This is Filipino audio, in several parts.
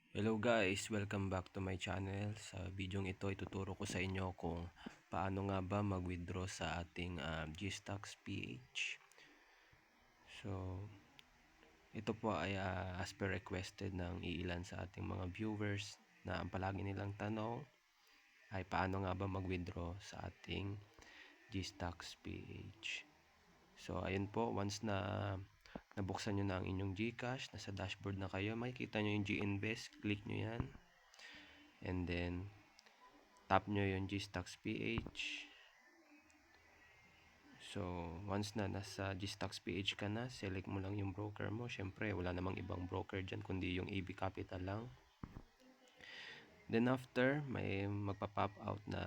Hello guys, welcome back to my channel. Sa video ito, ituturo ko sa inyo kung paano nga ba mag-withdraw sa ating GStocks PH. So, ito po ay as per requested ng iilan sa ating mga viewers na ang palagi nilang tanong ay paano nga ba mag-withdraw sa ating GStocks PH. So, ayun po, once na nabuksan nyo na ang inyong GCash, nasa dashboard na kayo, makikita nyo yung GInvest, click nyo yan. And then, tap nyo yung GStocks PH. So, once na nasa GStocks PH ka na, select mo lang yung broker mo. Syempre, wala namang ibang broker dyan, kundi yung AB Capital lang. Then after, may magpa-pop out na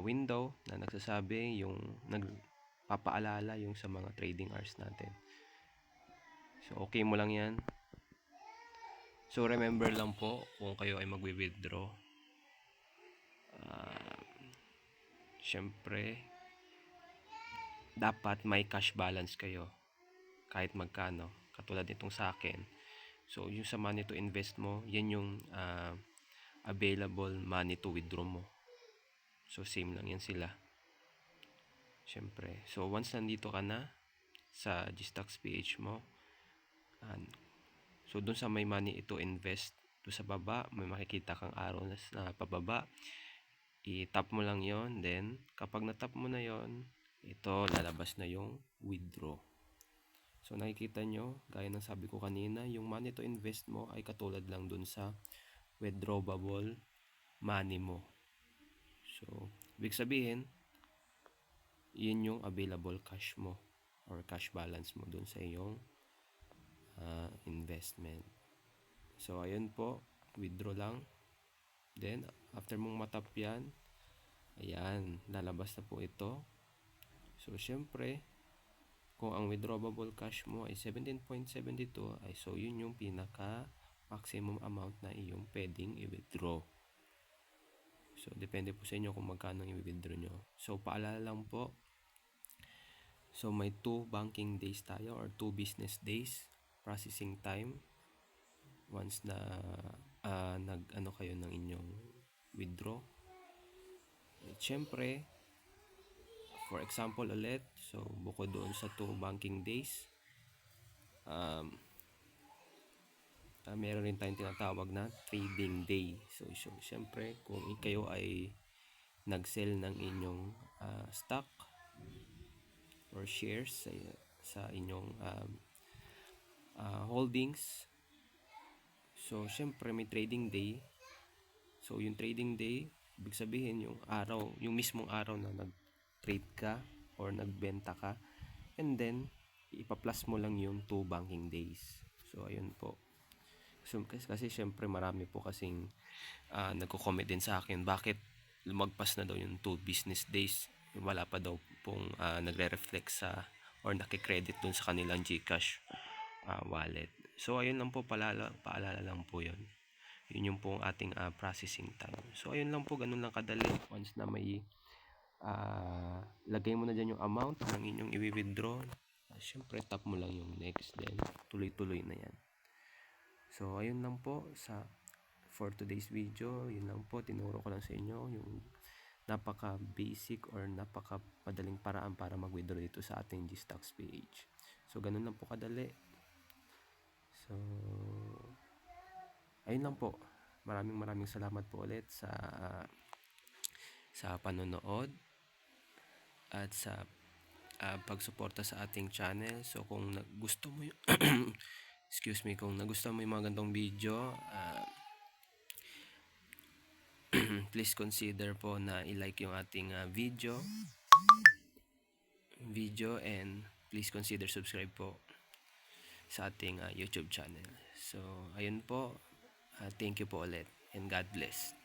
window na nagsasabi yung nagpapaalala yung sa mga trading hours natin. So, okay mo lang yan. So, remember lang po kung kayo ay magwi-withdraw. Syempre, dapat may cash balance kayo kahit magkano, katulad nitong sa akin. So yung sa money to invest mo, yan yung available money to withdraw mo. So same lang yan sila, syempre. So once nandito ka na sa GStocks PH mo, so dun sa may money to invest, doon sa baba may makikita kang arrow na pababa, i-tap mo lang yon. Then kapag na-tap mo na yon, ito lalabas na yung withdraw. So nakikita nyo, gaya ng sabi ko kanina, yung money to invest mo ay katulad lang dun sa withdrawable money mo. So, ibig sabihin, yun yung available cash mo or cash balance mo dun sa iyong investment. So, ayun po, withdraw lang. Then, after mong matap yan, ayan, lalabas na po ito. So, syempre, kung ang withdrawable cash mo ay 17.72, ay so yun yung pinaka maximum amount na iyong pwedeng i-withdraw. So, depende po sa inyo kung magkano i-withdraw nyo. So, paalala lang po. So, may 2 banking days tayo or 2 business days processing time once na nag-ano kayo ng inyong withdraw. At syempre, for example ulit, so bukod doon sa 2 banking days, meron rin tayong tinatawag na trading day. So syempre, kung kayo ay nag-sell ng inyong stock or shares sa inyong holdings, so syempre may trading day. So yung trading day, ibig sabihin yung araw, yung mismong araw na nag-trade ka or nagbenta ka, and then ipa-plus mo lang yung 2 banking days. So ayun po. So, kasi syempre marami po kasing nagko-comment din sa akin, bakit lumagpas na daw yung 2 business days, wala pa daw pong nagre-reflect sa or nakikredit dun sa kanilang GCash wallet. So ayun lang po, paalala lang po yun. Yun yung pong ating processing time. So ayun lang po, ganun lang kadali. Once na may lagay mo na dyan yung amount ng inyong i-withdraw, syempre tap mo lang yung next, then tuloy-tuloy na yan. So ayun lang po for today's video. Yun lang po, tinuro ko lang sa inyo yung napaka basic or napaka madaling paraan para mag-withdraw dito sa ating GStocks PH. So ganun lang po kadali. So ayun lang po. Maraming salamat po ulit sa panonood at sa pagsuporta sa ating channel. So kung gusto mo yung excuse me, kung nagustuhan mo yung mga gantong video, please consider po na i-like yung ating video and please consider subscribe po sa ating YouTube channel. So ayun po, thank you po ulit and God bless.